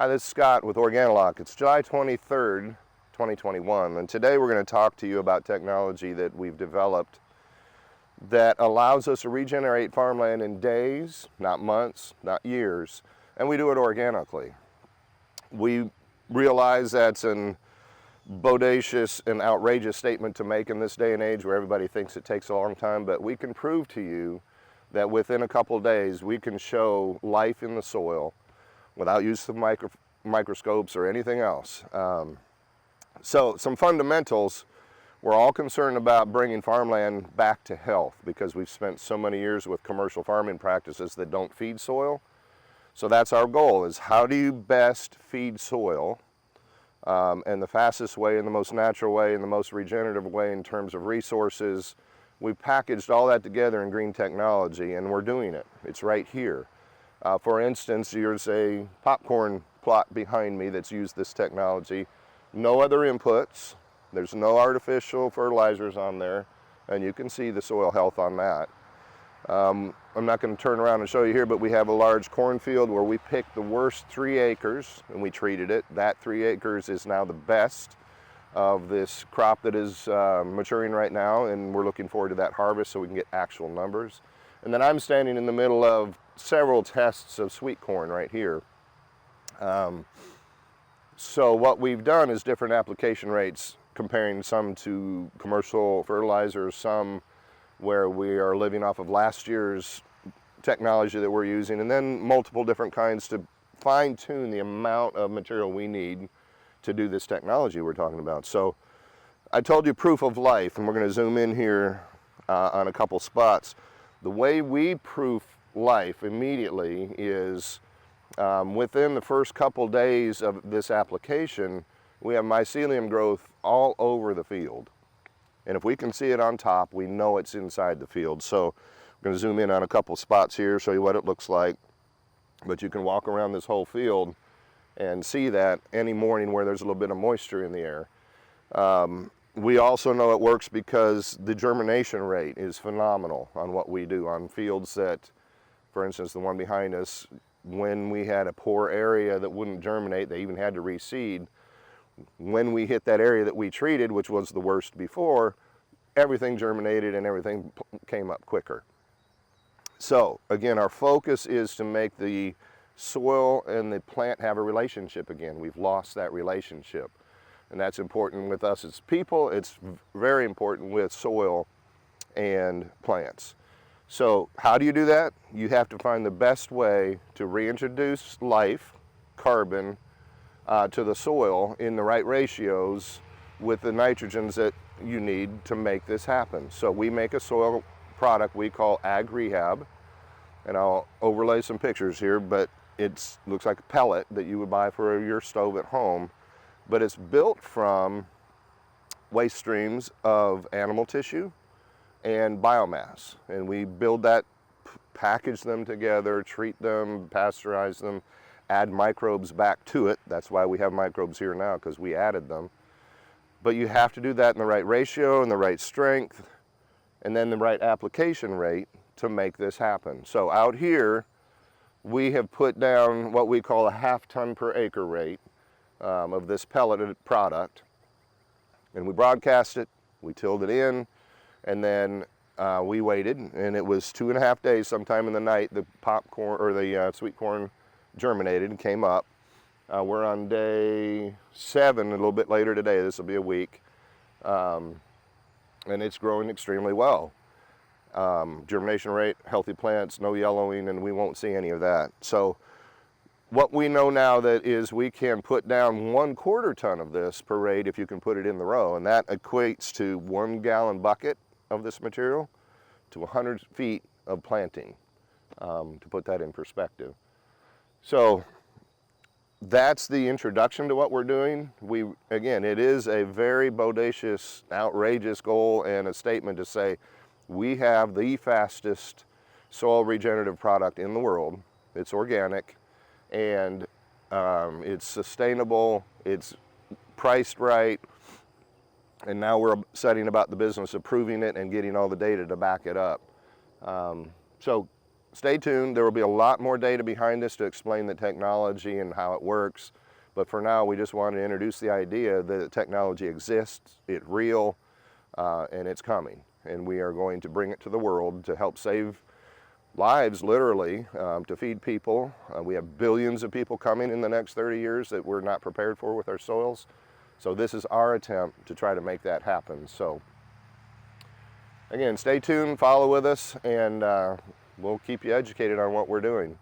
Hi, this is Scott with OrganiLock. It's July 23rd, 2021, and today we're going to talk to you about technology that we've developed that allows us to regenerate farmland in days, not months, not years, and we do it organically. We realize that's an bodacious and outrageous statement to make in this day and age where everybody thinks it takes a long time, but we can prove to you that within a couple of days we can show life in the soil without use of microscopes or anything else. So some fundamentals, we're all concerned about bringing farmland back to health because we've spent so many years with commercial farming practices that don't feed soil. So that's our goal, is how do you best feed soil and the fastest way and the most natural way and the most regenerative way in terms of resources. We've packaged all that together in green technology and we're doing it. It's right here. For instance, there's a popcorn plot behind me that's used this technology. No other inputs. There's no artificial fertilizers on there, and you can see the soil health on that. I'm not going to turn around and show you here, but we have a large cornfield where we picked the worst 3 acres and we treated it. That 3 acres is now the best of this crop that is maturing right now, and we're looking forward to that harvest so we can get actual numbers. And then I'm standing in the middle of several tests of sweet corn right here. So what we've done is different application rates, comparing some to commercial fertilizers, some where we are living off of last year's technology that we're using, and then multiple different kinds to fine-tune the amount of material we need to do this technology we're talking about. So I told you proof of life, and we're going to zoom in here on a couple spots. The way we proof life immediately is within the first couple days of this application, we have mycelium growth all over the field. And if we can see it on top, we know it's inside the field. So I'm going to zoom in on a couple spots here, show you what it looks like. But you can walk around this whole field and see that any morning where there's a little bit of moisture in the air. We also know it works because the germination rate is phenomenal on what we do on fields that, for instance, the one behind us, when we had a poor area that wouldn't germinate, they even had to reseed. When we hit that area that we treated, which was the worst before, everything germinated and everything came up quicker. So again, our focus is to make the soil and the plant have a relationship again. We've lost that relationship. And that's important with us as people. It's very important with soil and plants. So how do you do that? You have to find the best way to reintroduce life, carbon, to the soil in the right ratios with the nitrogens that you need to make this happen. So we make a soil product we call Ag Rehab, and I'll overlay some pictures here, but it looks like a pellet that you would buy for your stove at home, but it's built from waste streams of animal tissue and biomass. And we build that, package them together, treat them, pasteurize them, add microbes back to it. That's why we have microbes here now, because we added them. But you have to do that in the right ratio and the right strength, and then the right application rate to make this happen. So out here, we have put down what we call a 1/2 ton per acre rate of this pelleted product, and we broadcast it, we tilled it in, and then we waited, and it was 2.5 days. Sometime in the night, the popcorn or the sweet corn germinated and came up. We're on day 7, a little bit later today. This will be a week, and it's growing extremely well. Germination rate, healthy plants, no yellowing, and we won't see any of that. So what we know now that is we can put down 1/4 ton of this per rate if you can put it in the row, and that equates to 1 gallon bucket of this material to 100 feet of planting, to put that in perspective. So that's the introduction to what we're doing. Again, it is a very bodacious, outrageous goal and a statement to say we have the fastest soil regenerative product in the world. It's organic, and it's sustainable, it's priced right, and now we're setting about the business of proving it and getting all the data to back it up. So stay tuned. There will be a lot more data behind this to explain the technology and how it works. But for now, we just want to introduce the idea that the technology exists, it's real, and it's coming. And we are going to bring it to the world to help save lives, literally, to feed people. We have billions of people coming in the next 30 years that we're not prepared for with our soils. So this is our attempt to try to make that happen. So again, stay tuned, follow with us, and we'll keep you educated on what we're doing.